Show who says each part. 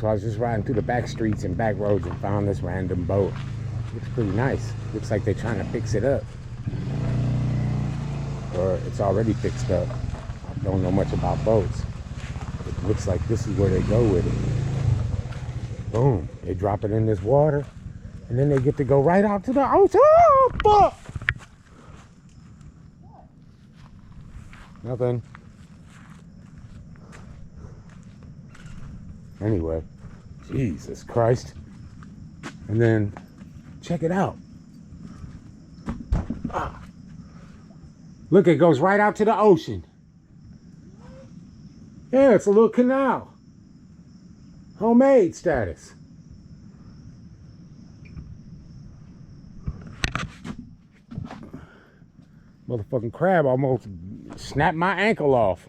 Speaker 1: So I was just riding through the back streets and back roads and found this random boat. Looks pretty nice. Looks like they're trying to fix it up. Or it's already fixed up. I don't know much about boats. It looks like this is where they go with it. Boom. They drop it in this water. And then they get to go right out to the ocean. Oh, fuck! Nothing. Anyway. Jesus Christ. And then, check it out. Ah. Look, it goes right out to the ocean. Yeah, it's a little canal. Homemade status. Motherfucking crab almost snapped my ankle off.